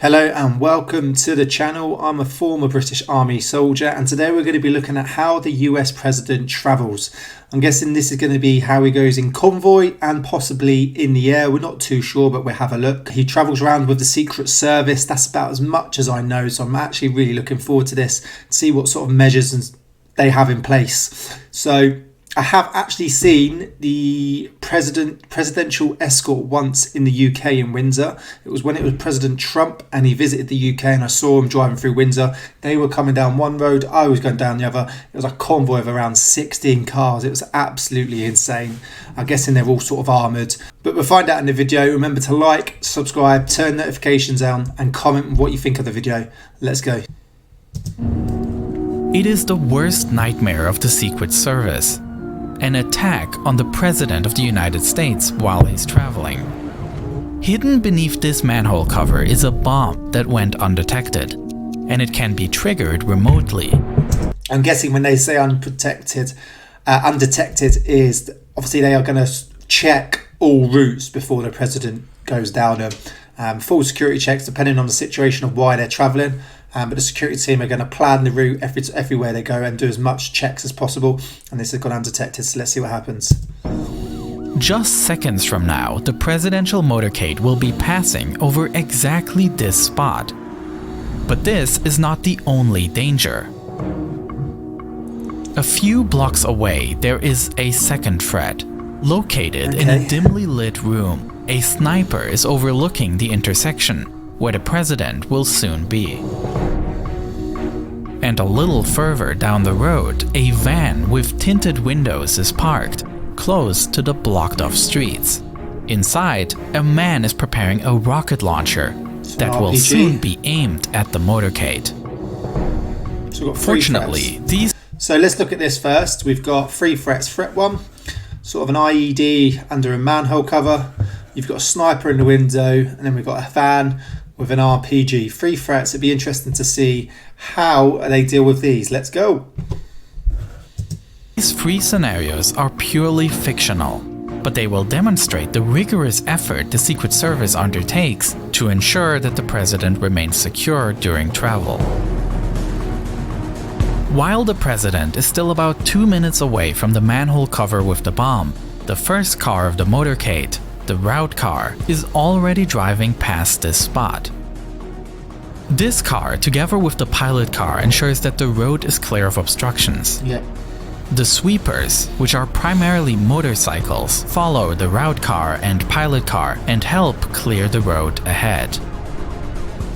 Hello and welcome to the channel. I'm a former British Army soldier and today we're going to be looking at how the US President travels. I'm guessing this is going to be how he goes in convoy and possibly in the air. We're not too sure, but we'll have a look. He travels around with the Secret Service. That's about as much as I know, so I'm actually really looking forward to this, to see what sort of measures they have in place. So I have actually seen the presidential escort once in the UK in Windsor. It was when it was President Trump and he visited the UK and I saw him driving through Windsor. They were coming down one road, I was going down the other. It was a convoy of around 16 cars. It was absolutely insane. I'm guessing they're all sort of armoured. But we'll find out in the video. Remember to like, subscribe, turn notifications on and comment what you think of the video. Let's go. It is the worst nightmare of the Secret Service. An attack on the President of the United States while he's traveling. Hidden beneath this manhole cover is a bomb that went undetected, and it can be triggered remotely. I'm guessing when they say undetected is obviously they are going to check all routes before the President goes down them. Full security checks depending on the situation of why they're traveling. But the security team are going to plan the route everywhere they go and do as much checks as possible. And this has gone undetected, so let's see what happens. Just seconds from now, the presidential motorcade will be passing over exactly this spot. But this is not the only danger. A few blocks away, there is a second threat. Located in a dimly lit room, a sniper is overlooking the intersection, where the president will soon be. And a little further down the road, a van with tinted windows is parked, close to the blocked-off streets. Inside, a man is preparing a rocket launcher that will soon be aimed at the motorcade. So we've got Fortunately, these... So let's look at this first. We've got 3 threats. Threat 1, sort of an IED under a manhole cover. You've got a sniper in the window, and then we've got a van with an RPG. 3 threats. It'd be interesting to see how they deal with these. Let's go. These 3 scenarios are purely fictional, but they will demonstrate the rigorous effort the Secret Service undertakes to ensure that the president remains secure during travel. While the president is still about 2 minutes away from the manhole cover with the bomb, the first car of the motorcade, the route car, is already driving past this spot. This car, together with the pilot car, ensures that the road is clear of obstructions. The sweepers, which are primarily motorcycles, follow the route car and pilot car and help clear the road ahead.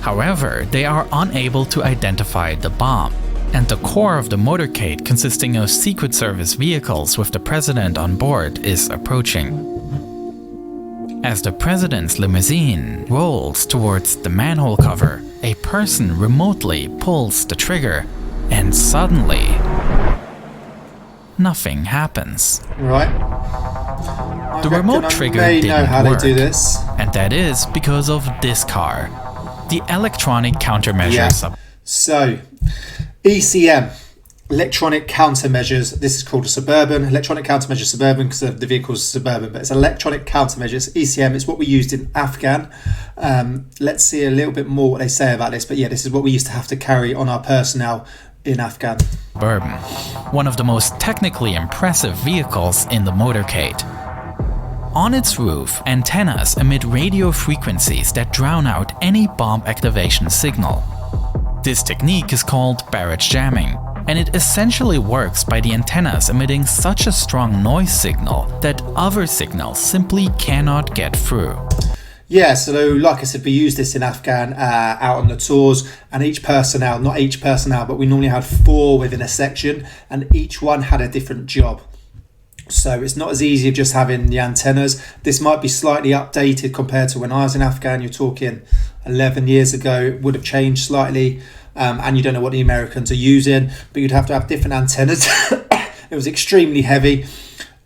However, they are unable to identify the bomb, and the core of the motorcade, consisting of Secret Service vehicles with the president on board, is approaching. As the president's limousine rolls towards the manhole cover, a person remotely pulls the trigger, and suddenly, nothing happens. Right. The remote trigger didn't work, and that is because of this car, the electronic countermeasure. So, ECM. Electronic countermeasures. This is called a Suburban. Electronic countermeasure Suburban because the vehicle's Suburban, but it's electronic countermeasures. ECM. It's what we used in Afghan. Let's see a little bit more what they say about this. But yeah, this is what we used to have to carry on our personnel in Afghan. Suburban, one of the most technically impressive vehicles in the motorcade. On its roof, antennas emit radio frequencies that drown out any bomb activation signal. This technique is called barrage jamming, and it essentially works by the antennas emitting such a strong noise signal that other signals simply cannot get through. Yeah, so like I said, we used this in Afghan out on the tours, and each personnel, not each personnel, but we normally had 4 within a section, and each one had a different job. So it's not as easy as just having the antennas. This might be slightly updated compared to when I was in Afghan. You're talking 11 years ago, it would have changed slightly. And you don't know what the Americans are using, but you'd have to have different antennas. It was extremely heavy,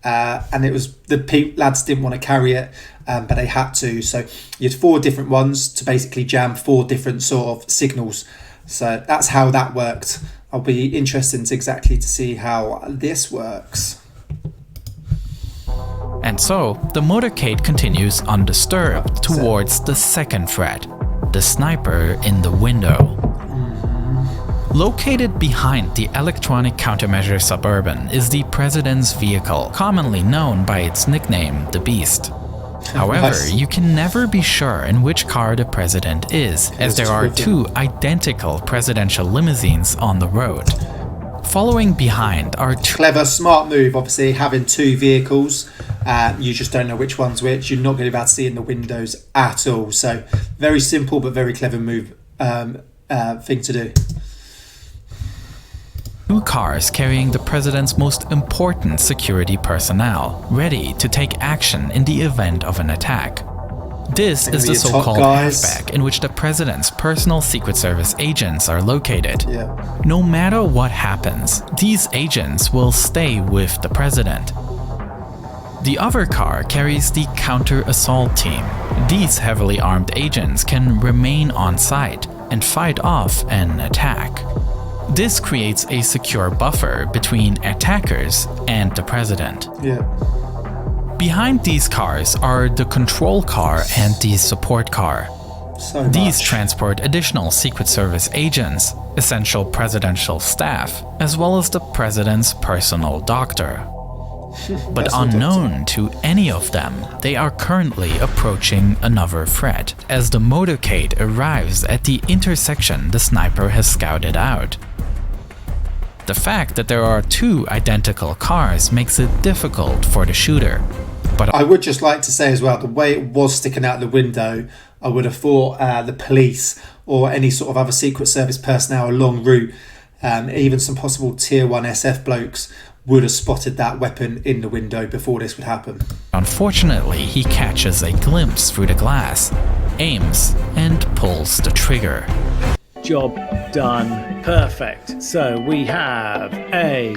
and it was the lads didn't want to carry it, but they had to. So you had 4 different ones to basically jam 4 different sort of signals. So that's how that worked. I'll be interested to see how this works. And so, the motorcade continues undisturbed towards the second threat, the sniper in the window. Located behind the electronic countermeasure Suburban is the president's vehicle, commonly known by its nickname, the Beast. However, you can never be sure in which car the president is, as there are two identical presidential limousines on the road. Following behind are two... Clever, smart move, obviously, having two vehicles. You just don't know which one's which. You're not going to be able to see in the windows at all. So, very simple but very clever move thing to do. Two cars carrying the president's most important security personnel, ready to take action in the event of an attack. This is the so-called halfback in which the president's personal Secret Service agents are located. Yeah. No matter what happens, these agents will stay with the president. The other car carries the counter-assault team. These heavily armed agents can remain on site and fight off an attack. This creates a secure buffer between attackers and the president. Yeah. Behind these cars are the control car and the support car. These transport additional Secret Service agents, essential presidential staff, as well as the president's personal doctor. But unknown to any of them, they are currently approaching another threat, as the motorcade arrives at the intersection the sniper has scouted out. The fact that there are two identical cars makes it difficult for the shooter. But I would just like to say as well, the way it was sticking out the window, I would have thought the police or any sort of other Secret Service personnel along route, even some possible Tier 1 SF blokes, would have spotted that weapon in the window before this would happen. Unfortunately, he catches a glimpse through the glass, aims, and pulls the trigger. Job done. Perfect. So we have a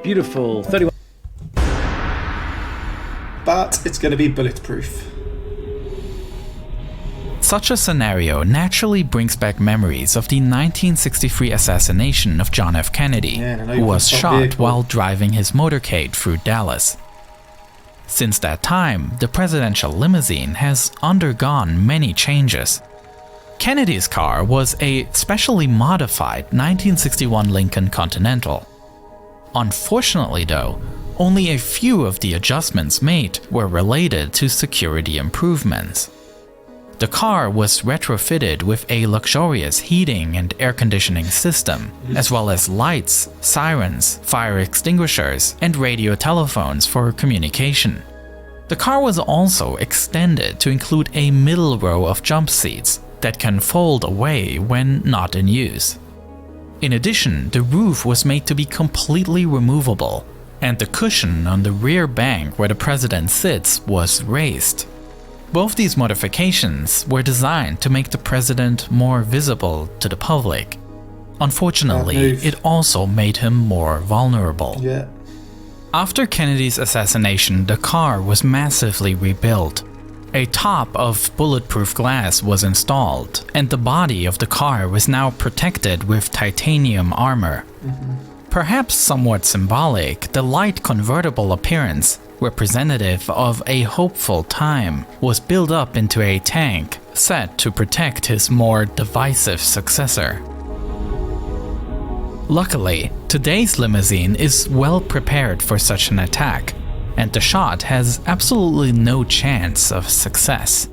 beautiful 31. But it's going to be bulletproof. Such a scenario naturally brings back memories of the 1963 assassination of John F. Kennedy, who was shot while driving his motorcade through Dallas. Since that time, the presidential limousine has undergone many changes. Kennedy's car was a specially modified 1961 Lincoln Continental. Unfortunately though, only a few of the adjustments made were related to security improvements. The car was retrofitted with a luxurious heating and air conditioning system, as well as lights, sirens, fire extinguishers, and radio telephones for communication. The car was also extended to include a middle row of jump seats that can fold away when not in use. In addition, the roof was made to be completely removable, and the cushion on the rear bank where the president sits was raised. Both these modifications were designed to make the president more visible to the public. Unfortunately, it also made him more vulnerable. Yeah. After Kennedy's assassination, the car was massively rebuilt. A top of bulletproof glass was installed, and the body of the car was now protected with titanium armor. Perhaps somewhat symbolic, the light convertible appearance, representative of a hopeful time, was built up into a tank, set to protect his more divisive successor. Luckily, today's limousine is well prepared for such an attack, and the shot has absolutely no chance of success.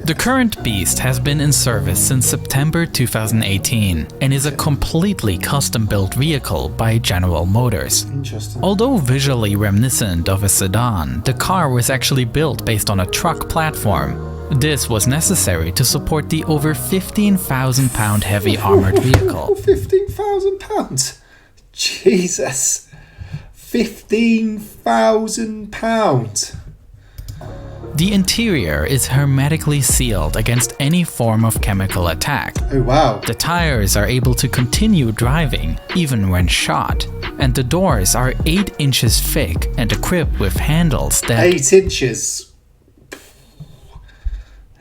The current Beast has been in service since September 2018 and is a completely custom-built vehicle by General Motors. Interesting. Although visually reminiscent of a sedan, the car was actually built based on a truck platform. This was necessary to support the over 15,000-pound heavy armored vehicle. 15,000 pounds? Jesus. 15,000 pounds. The interior is hermetically sealed against any form of chemical attack. Oh wow. The tires are able to continue driving even when shot, and the doors are 8 inches thick and equipped with handles that... 8 inches?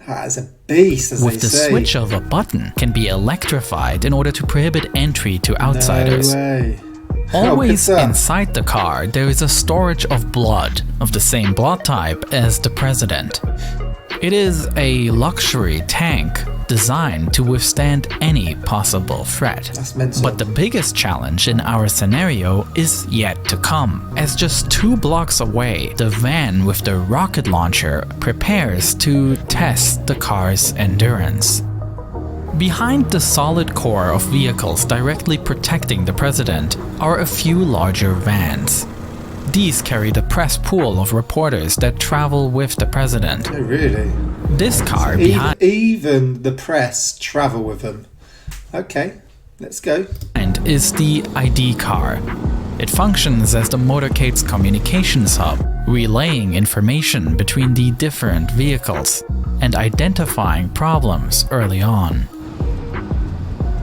That is a beast, as with they say. the switch of a button can be electrified in order to prohibit entry to outsiders. No way. Always inside the car, there is a storage of blood, of the same blood type as the president. It is a luxury tank designed to withstand any possible threat. That's mental. But the biggest challenge in our scenario is yet to come, as just 2 blocks away, the van with the rocket launcher prepares to test the car's endurance. Behind the solid core of vehicles directly protecting the president are a few larger vans. These carry the press pool of reporters that travel with the president. Oh, really? This car So even the press travel with them. Okay, let's go. behind is the ID car. It functions as the motorcade's communications hub, relaying information between the different vehicles and identifying problems early on.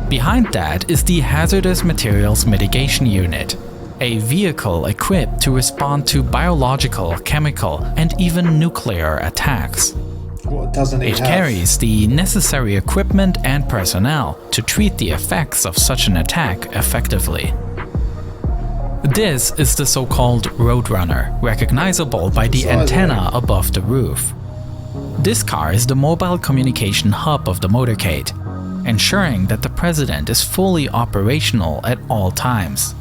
Behind that is the Hazardous Materials Mitigation Unit, a vehicle equipped to respond to biological, chemical, and even nuclear attacks. What doesn't it It have? carries the necessary equipment and personnel to treat the effects of such an attack effectively. This is the so-called Roadrunner, recognizable by the antenna above the roof. This car is the mobile communication hub of the motorcade, ensuring that the president is fully operational at all times.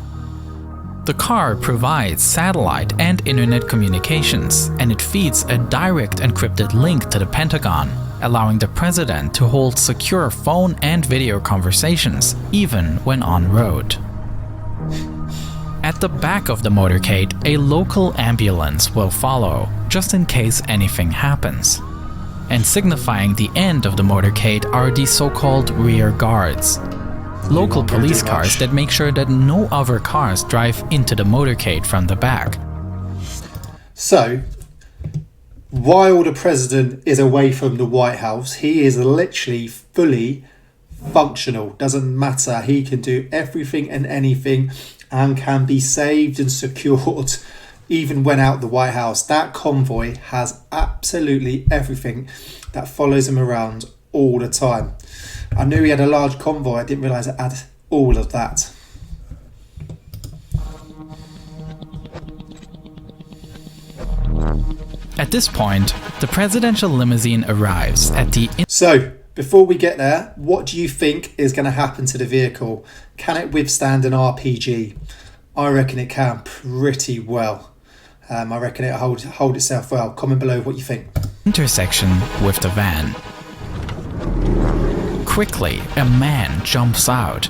The car provides satellite and internet communications, and it feeds a direct encrypted link to the Pentagon, allowing the president to hold secure phone and video conversations, even when en route. At the back of the motorcade, a local ambulance will follow, just in case anything happens. And signifying the end of the motorcade are the so-called rear guards. Local police cars that make sure that no other cars drive into the motorcade from the back. So, while the president is away from the White House, he is literally fully functional. Doesn't matter. He can do everything and anything and can be saved and secured even when out the White House. That convoy has absolutely everything that follows him around all the time. I knew he had a large convoy. I didn't realise it had all of that. At this point, the presidential limousine arrives at the So, before we get there, what do you think is going to happen to the vehicle? Can it withstand an RPG? I reckon it can pretty well. I reckon it'll hold itself well. Comment below what you think. intersection with the van. Quickly, a man jumps out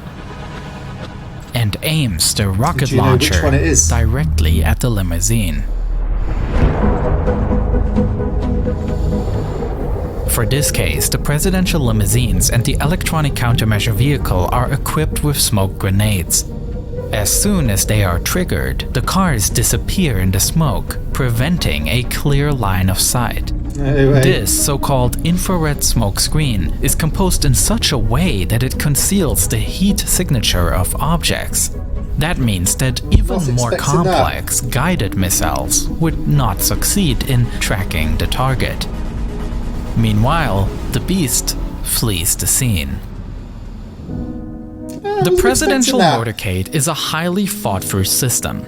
and aims the rocket Do you know which launcher one it is? directly at the limousine. For this case, the presidential limousines and the electronic countermeasure vehicle are equipped with smoke grenades. As soon as they are triggered, the cars disappear in the smoke, preventing a clear line of sight. This so-called infrared smoke screen is composed in such a way that it conceals the heat signature of objects. That means that even more complex guided missiles would not succeed in tracking the target. Meanwhile, the beast flees the scene. The presidential motorcade is a highly thought-through system.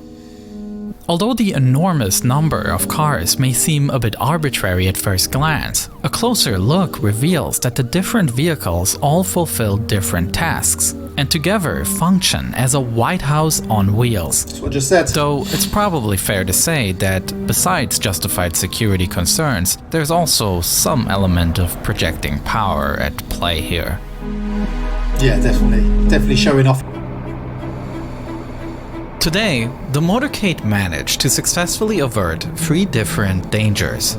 Although the enormous number of cars may seem a bit arbitrary at first glance, a closer look reveals that the different vehicles all fulfill different tasks and together function as a White House on wheels. That's what I just said. Though it's probably fair to say that besides justified security concerns, there's also some element of projecting power at play here. Yeah, definitely showing off. Today, the motorcade managed to successfully avert 3 different dangers.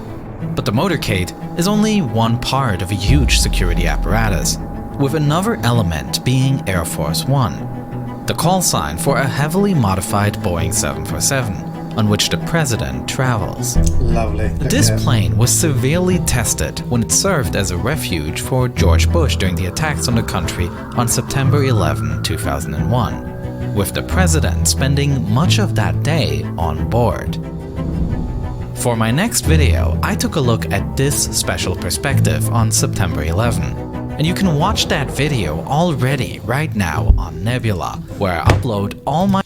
But the motorcade is only one part of a huge security apparatus, with another element being Air Force One, the call sign for a heavily modified Boeing 747, on which the president travels. Lovely. This plane was severely tested when it served as a refuge for George Bush during the attacks on the country on September 11, 2001, with the president spending much of that day on board. For my next video, I took a look at this special perspective on September 11, and you can watch that video already right now on Nebula, where I upload all my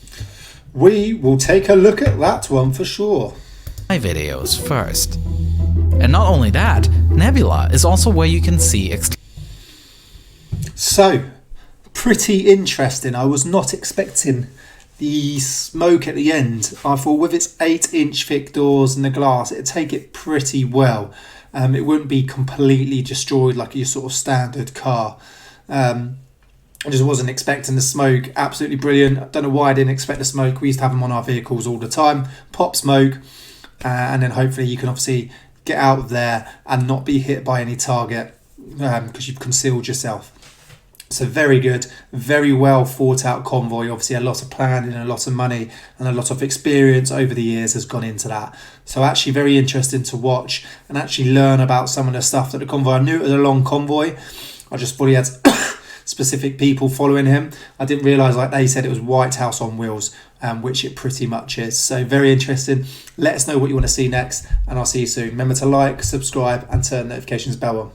We will take a look at that one for sure. videos first. And not only that, Nebula is also where you can see So, pretty interesting. I was not expecting the smoke at the end. I thought with its 8-inch thick doors and the glass, it'd take it pretty well. It wouldn't be completely destroyed like your sort of standard car. I just wasn't expecting the smoke. Absolutely brilliant. I don't know why I didn't expect the smoke. We used to have them on our vehicles all the time. Pop smoke, and then hopefully you can obviously get out of there and not be hit by any target because you've concealed yourself. So very good, very well thought out convoy. Obviously a lot of planning and a lot of money and a lot of experience over the years has gone into that. So actually very interesting to watch and actually learn about some of the stuff that the convoy. I knew it was a long convoy. I just thought he had specific people following him. I didn't realise, like they said, it was White House on wheels, which it pretty much is. So very interesting. Let us know what you want to see next and I'll see you soon. Remember to like, subscribe and turn notifications bell on.